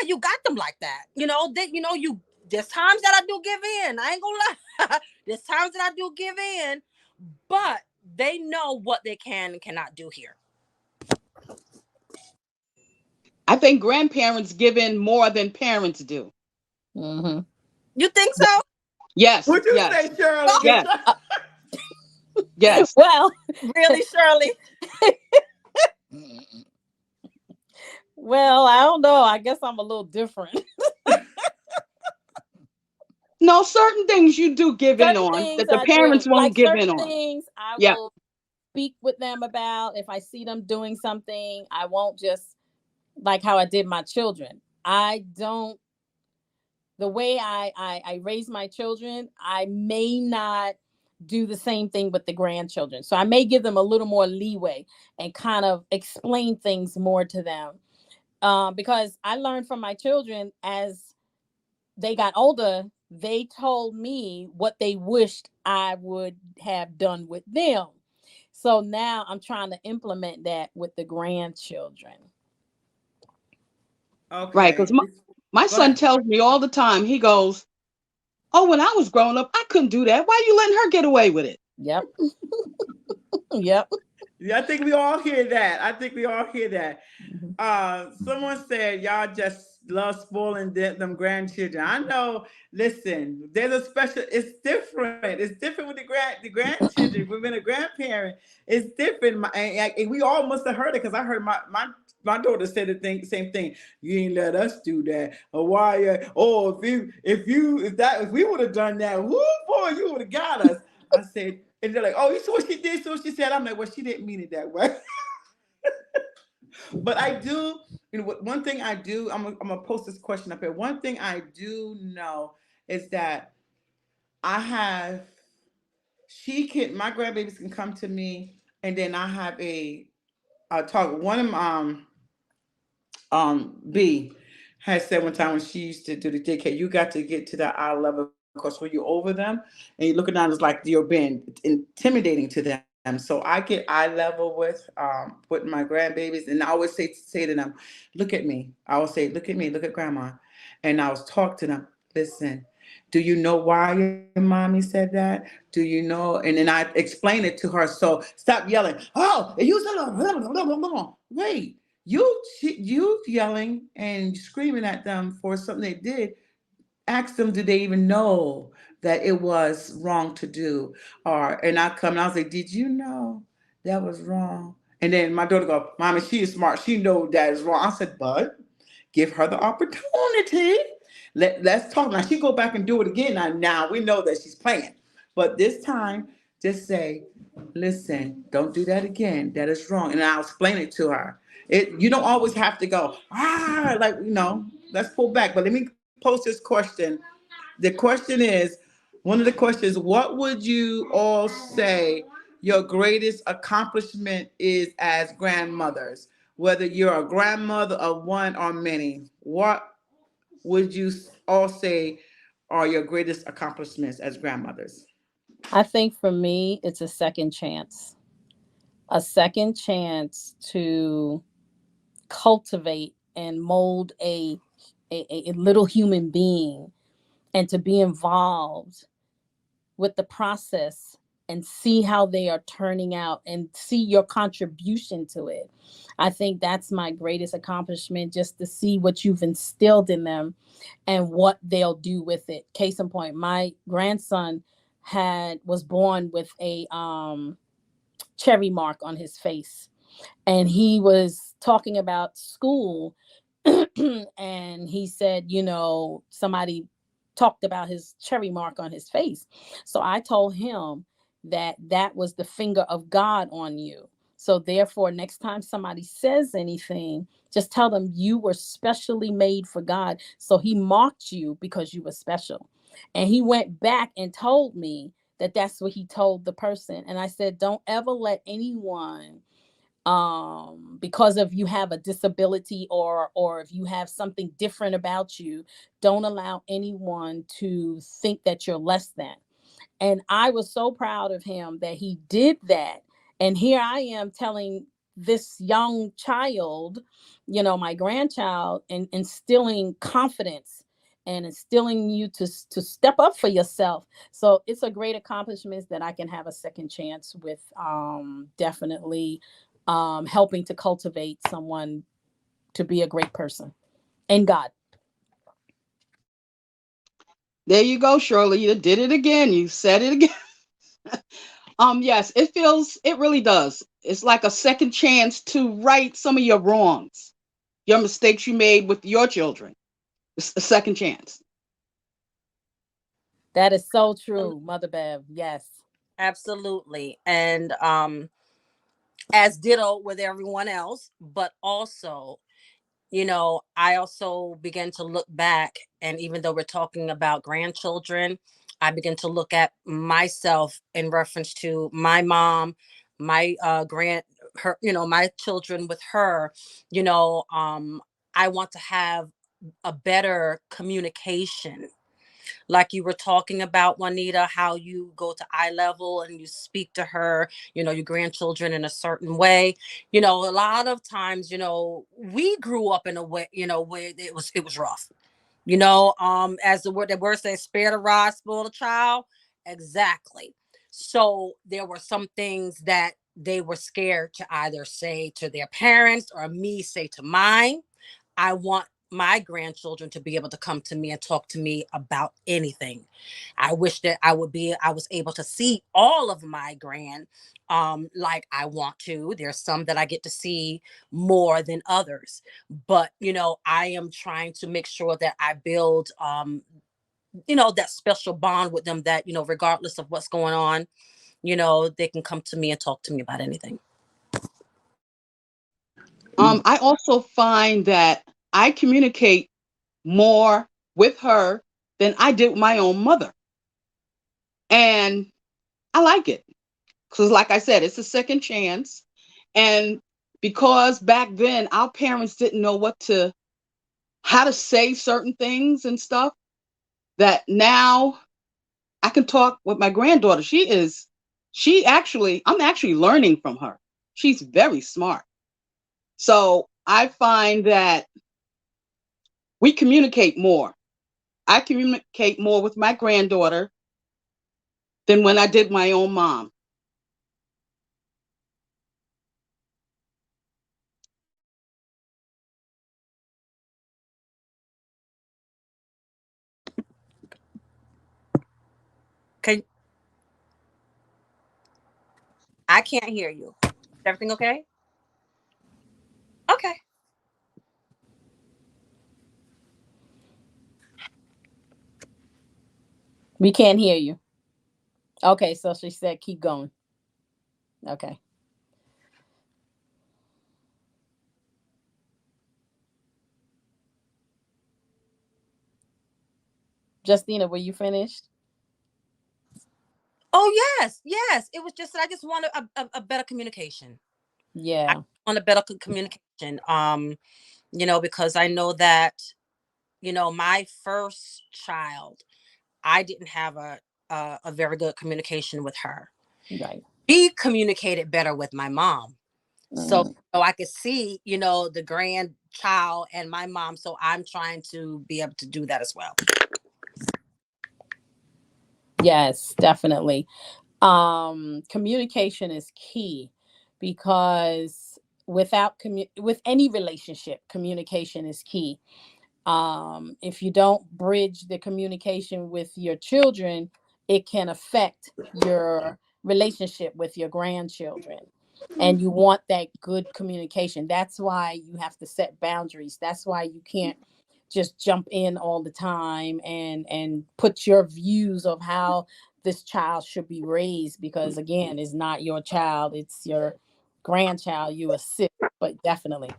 you got them like that. There's times that I do give in. I ain't gonna lie. There's times that I do give in, but they know what they can and cannot do here. I think grandparents give in more than parents do. Mm-hmm. You think so? Yes. What'd you say, Shirley? Yes. Yes. Well, really, Shirley? Well, I don't know. I guess I'm a little different. No, certain things you do give in on that the parents won't give in on. Things I will speak with them about. If I see them doing something, I won't just, like how I did my children. The way I raise my children, I may not do the same thing with the grandchildren. So I may give them a little more leeway and kind of explain things more to them. Because I learned from my children as they got older, they told me what they wished I would have done with them. So now I'm trying to implement that with the grandchildren. Okay. Right, because my son tells me all the time, he goes, oh, when I was growing up, I couldn't do that. Why are you letting her get away with it? Yep. Yep. Yeah, I think we all hear that. Someone said y'all just love spoiling them grandchildren. I know. Listen, there's a special. It's different. It's different with the grandchildren. We've been a grandparent. It's different. And we all must have heard it, because I heard my daughter said the same thing. You ain't let us do that. Or why? Oh, if we would have done that, whoo boy, you would have got us. I said. And they're like, oh, you saw what she did? So what she said? I'm like, well, she didn't mean it that way. But I do, one thing I do, I'm gonna post this question up here. One thing I do know is that my grandbabies can come to me, and then I have a talk. One of B has said one time when she used to do the daycare, you got to get to that eye level, because when you're over them and you're looking down, it's like you're being intimidating to them. So I get eye level with my grandbabies, and I always say to them, look at me. I always say, look at me, look at grandma. And I was talk to them, listen, Do you know why your mommy said that? Do you know? And then I explain it to her. So stop yelling. Oh, you said blah, blah, blah, blah. Wait, you yelling and screaming at them for something they did. Ask them, do they even know that it was wrong to do? Or and I come and I was like, did you know that was wrong? And then my daughter go, Mommy, she is smart. She know that is wrong. I said, but give her the opportunity. Let's talk. Now she go back and do it again. Now we know that she's playing. But this time, just say, listen, don't do that again. That is wrong. And I'll explain it to her. You don't always have to go, like, let's pull back. But let me pose this question. The question is, one of the questions, what would you all say your greatest accomplishment is as grandmothers? Whether you're a grandmother of one or many, what would you all say are your greatest accomplishments as grandmothers? I think for me, it's a second chance to cultivate and mold a little human being, and to be involved with the process and see how they are turning out and see your contribution to it. I think that's my greatest accomplishment, just to see what you've instilled in them and what they'll do with it. Case in point, my grandson was born with a cherry mark on his face, and he was talking about school and he said, somebody talked about his cherry mark on his face. So I told him that was the finger of God on you. So therefore, next time somebody says anything, just tell them you were specially made for God. So he marked you because you were special. And he went back and told me that that's what he told the person. And I said, don't ever let anyone, because of you have a disability or if you have something different about you, don't allow anyone to think that you're less than. And I was so proud of him that he did that. And here I am telling this young child, my grandchild, and instilling confidence and instilling you to step up for yourself. So it's a great accomplishment that I can have a second chance with, definitely helping to cultivate someone to be a great person in God. There you go, Shirley. You did it again. You said it again. Yes, it really does. It's like a second chance to right some of your wrongs, your mistakes you made with your children. It's a second chance. That is so true, Mother Bev. Yes. Absolutely. And as ditto with everyone else, but also, I also began to look back, and even though we're talking about grandchildren, I began to look at myself in reference to my mom, my her, my children with her. I want to have a better communication, like you were talking about, Juanita, how you go to eye level and you speak to her, your grandchildren in a certain way. A lot of times, we grew up in a way, where it was rough. As the word says, spare the rod, spoil the child. Exactly. So there were some things that they were scared to either say to their parents or me say to mine. I want my grandchildren to be able to come to me and talk to me about anything. I wish that I was able to see all of my grand, like I want to. There's some that I get to see more than others. But, I am trying to make sure that I build, that special bond with them that, regardless of what's going on, they can come to me and talk to me about anything. I also find that I communicate more with her than I did with my own mother. And I like it. Because, like I said, it's a second chance. And because back then our parents didn't know how to say certain things and stuff, that now I can talk with my granddaughter. I'm actually learning from her. She's very smart. So I find that we communicate more I communicate more with my granddaughter than when I did my own mom. Can I can't hear you. Is everything okay? Okay. We can't hear you. Okay, so she said keep going. Okay. Justina, were you finished? Oh yes, yes. It was just that I just wanted a better communication. I Yeah. want a better communication. Because I know that, my first child, I didn't have a very good communication with her. Right. We communicated better with my mom. So, Mm. so I could see, the grandchild and my mom. So I'm trying to be able to do that as well. Yes, definitely. Communication is key because with any relationship, communication is key. If you don't bridge the communication with your children, it can affect your relationship with your grandchildren. And you want that good communication. That's why you have to set boundaries. That's why you can't just jump in all the time and put your views of how this child should be raised, because again, it's not your child, it's your grandchild. You assist, but definitely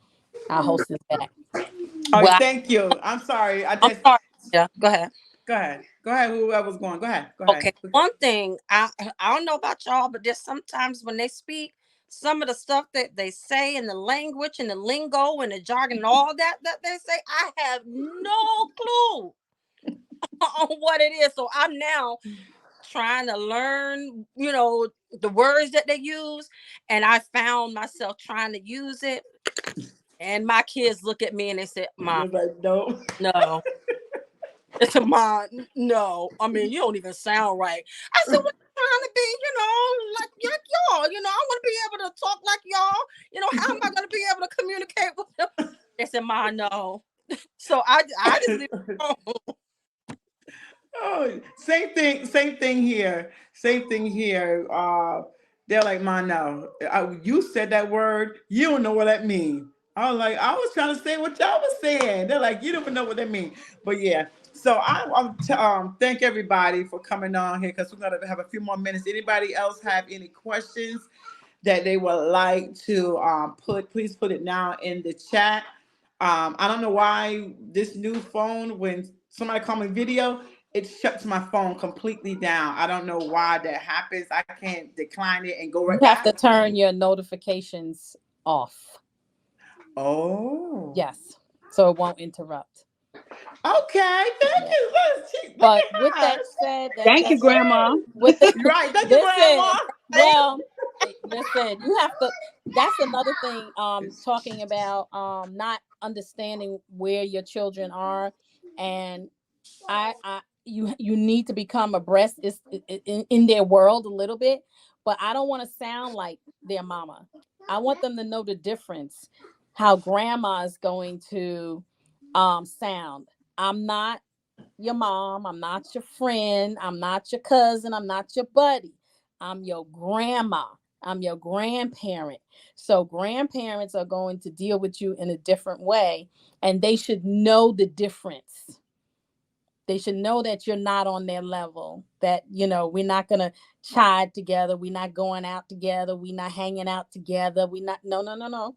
our host is back. All right, Well, thank you. I'm sorry. I I'm just sorry. Yeah, go ahead. go ahead. Go ahead. Whoever's going. Go ahead. Go ahead. Okay. One thing I don't know about y'all, but there's sometimes when they speak, some of the stuff that they say and the language and the lingo and the jargon and all that they say, I have no clue on what it is. So I'm now trying to learn, the words that they use, and I found myself trying to use it. And my kids look at me and they said, "Mom, You're like, no. no." It's a mom, no. I mean, you don't even sound right. I said, "What you trying to be? Like y'all. I want to be able to talk like y'all. How am I going to be able to communicate with them?" They said, "Ma, no." So I just leave it alone. Oh, same thing. Same thing here. Same thing here. They're like, "Man, no, you said that word. You don't know what that means." I was like, I was trying to say what y'all was saying. They're like, you don't even know what that means. But yeah. So thank everybody for coming on here because we're gonna have a few more minutes. Anybody else have any questions that they would like to please put it now in the chat. I don't know why this new phone, when somebody call me video, it shuts my phone completely down. I don't know why that happens. I can't decline it and go You right have to back. turn your notifications off. Oh, Yes. So it won't interrupt. okay. Thank Yeah. you. Look But with at her. that said, Thank you, Grandma. with the You're right. Thank you, Grandma. listen, well, listen, you have to, that's another thing, talking about not understanding where your children are. And you need to become abreast is in their world a little bit, but I don't want to sound like their mama. I want them to know the difference, how grandma is going to sound. I'm not your mom, I'm not your friend, I'm not your cousin, I'm not your buddy. I'm your grandma. I'm your grandparent. So grandparents are going to deal with you in a different way, and they should know the difference. They should know that you're not on their level, that, we're not going to chide together. We're not going out together. We're not hanging out together. We're not, no, no, no, no.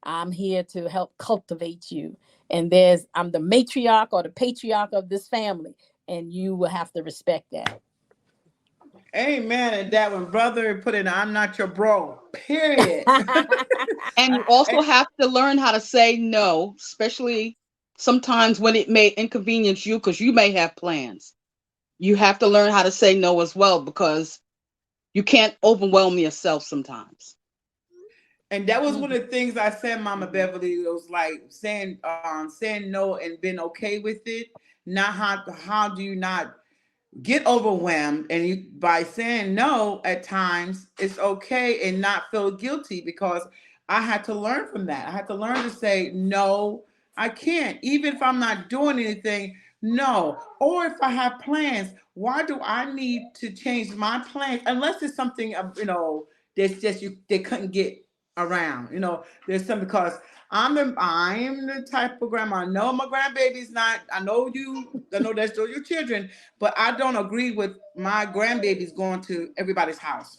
I'm here to help cultivate you. And I'm the matriarch or the patriarch of this family, and you will have to respect that. Amen. And that when brother put in, I'm not your bro. Period. And you also have to learn how to say no, especially sometimes when it may inconvenience you because you may have plans. You have to learn how to say no as well because you can't overwhelm yourself sometimes. And that was one of the things I said, Mama Beverly. It was like saying no and being okay with it. not how do you not get overwhelmed, and you by saying no at times it's okay and not feel guilty, because I had to learn from that. I had to learn to say no, I can't, even if I'm not doing anything. No. Or if I have plans, why do I need to change my plans unless it's something that's just they couldn't get around, there's something, because I'm the type of grandma. I know my grandbaby's not. I know that's still your children, but I don't agree with my grandbabies going to everybody's house.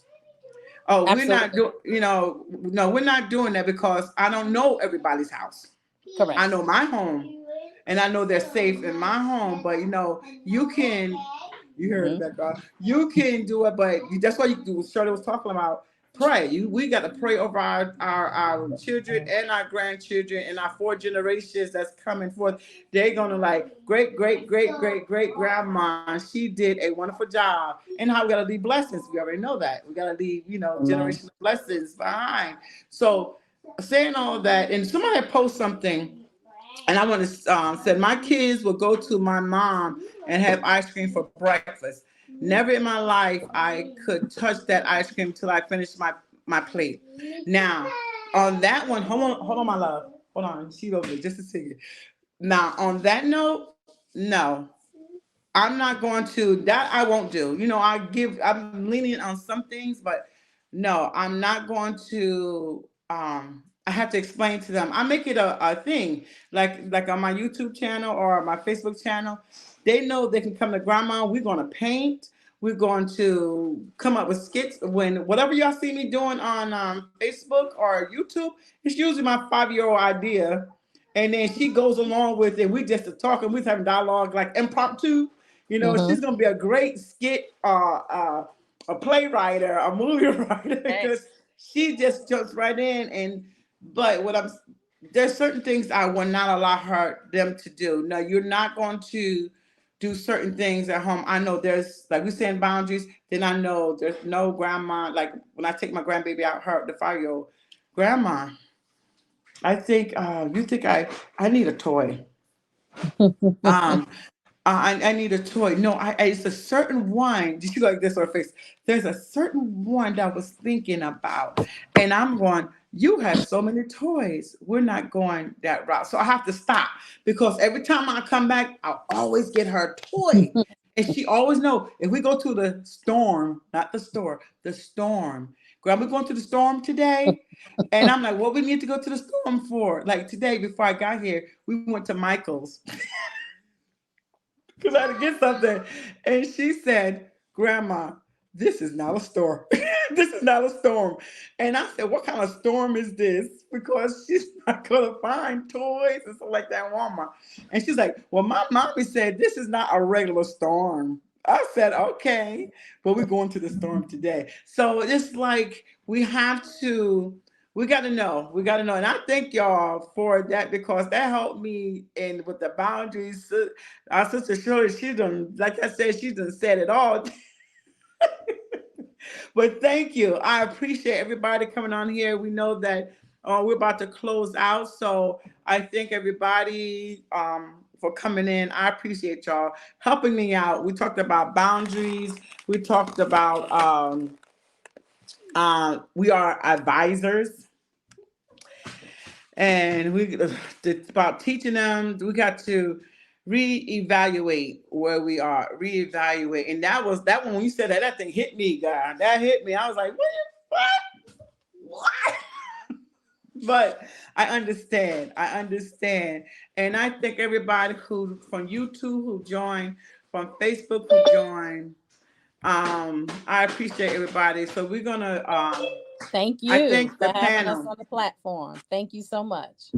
Oh, we're not Absolutely. no, we're not doing that, because I don't know everybody's house. Correct. I know my home, and I know they're safe in my home. But you can. You heard that, God. You can do it, but that's what you do. Shirley was talking about. Pray. We got to pray over our children and our grandchildren and our 4 generations that's coming forth. They're gonna like great, great, great, great, great grandma. She did a wonderful job. And how we gotta leave blessings. We already know that. We gotta leave, generational blessings behind. So saying all that, and somebody had post something, and I want to said my kids will go to my mom and have ice cream for breakfast. Never in my life I could touch that ice cream till I finished my plate. Now on that one, hold on, my love, hold on, she over there just a second. Now on that note, no, I'm not going to that. I won't do. I'm lenient on some things, but no, I'm not going to. I have to explain to them. I make it a thing, like on my YouTube channel or my Facebook channel. They know they can come to grandma. We're going to paint. We're going to come up with skits. Whatever y'all see me doing on Facebook or YouTube, it's usually my 5-year-old idea. And then she goes along with it. We just talking, we're having dialogue like impromptu. She's gonna be a great skit, a playwright, a movie writer, because she just jumps right in. But there's certain things I will not allow them to do. No, you're not going to do certain things at home. I know there's, like we saying, boundaries. Then I know there's no grandma. Like when I take my grandbaby out, the 5-year-old, grandma, I think you think I need a toy. I need a toy. No, it's a certain one. Did you like this on her face? There's a certain one that I was thinking about, and I'm going. You have so many toys. We're not going that route. So I have to stop, because every time I come back, I'll always get her a toy, and she always know if we go to the storm, not the store, the storm. Grandma, we're going to the storm today. And I'm like, what we need to go to the storm for? Like today, before I got here, we went to Michael's because I had to get something. And she said, Grandma, this is not a store. This is not a storm. And I said, what kind of storm is this? Because she's not going to find toys and stuff like that in Walmart. And she's like, well, my mommy said, this is not a regular storm. I said, okay, but we're going to the storm today. So it's like we got to know. And I thank y'all for that, because that helped me in with the boundaries. Our sister Shirley, she done, like I said, she done said it all. But thank you. I appreciate everybody coming on here. We know that we're about to close out. So I thank everybody for coming in. I appreciate y'all helping me out. We talked about boundaries. We talked about we are advisors. And it's about teaching them. We got to reevaluate where we are, reevaluate. And that one, when you said that thing hit me, God. That hit me. I was like, what? But I understand. And I thank everybody who from YouTube who joined, from Facebook who joined. I appreciate everybody. So we're gonna thank you I thank the for having us panel. on the platform. Thank you so much.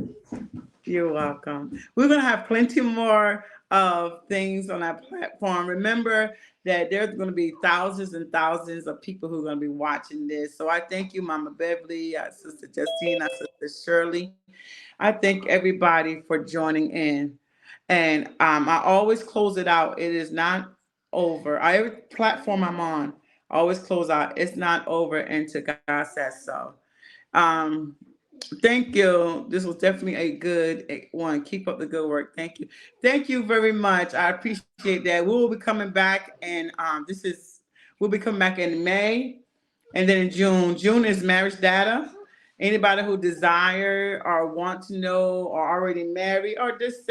You're welcome. We're going to have plenty more of things on our platform. Remember that there's going to be thousands and thousands of people who are going to be watching this. So I thank you, Mama Beverly, Sister Justine, Sister Shirley. I thank everybody for joining in. And I always close it out. It is not over. Every platform I'm on, I always close out. It's not over until God says so. Thank you. This was definitely a good one. Keep up the good work. Thank you. Thank you very much. I appreciate that. We will be coming back, and we'll be coming back in May, and then in June. June is marriage data. Anybody who desire or want to know or already married or just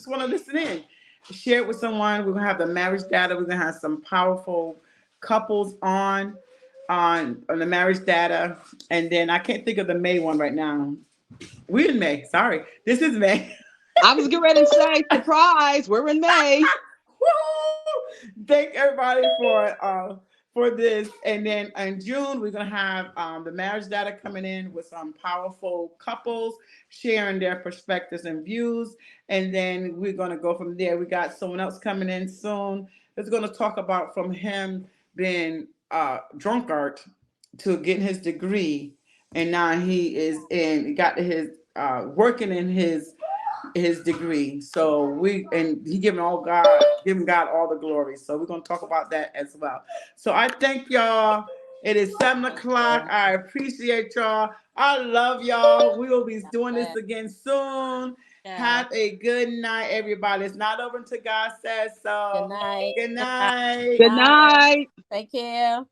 want to listen in, share it with someone. We're gonna have the marriage data. We're gonna have some powerful couples on the marriage data, and then I can't think of the May one right now. We're in May. Sorry, this is May. I was getting ready to say, surprise, we're in May. Thank everybody for this, and then in June we're gonna have the marriage data coming in with some powerful couples sharing their perspectives and views, and then we're gonna go from there. We got someone else coming in soon that's gonna talk about from him being drunkard to getting his degree, and now he is in got his working in his degree. So he giving God all the glory. So we're gonna talk about that as well. So I thank y'all. It is 7 o'clock. I appreciate y'all. I love y'all. We will be doing this again soon. Have a good night, everybody. It's not over until God says so. Good night. Good night. Good night. Take care.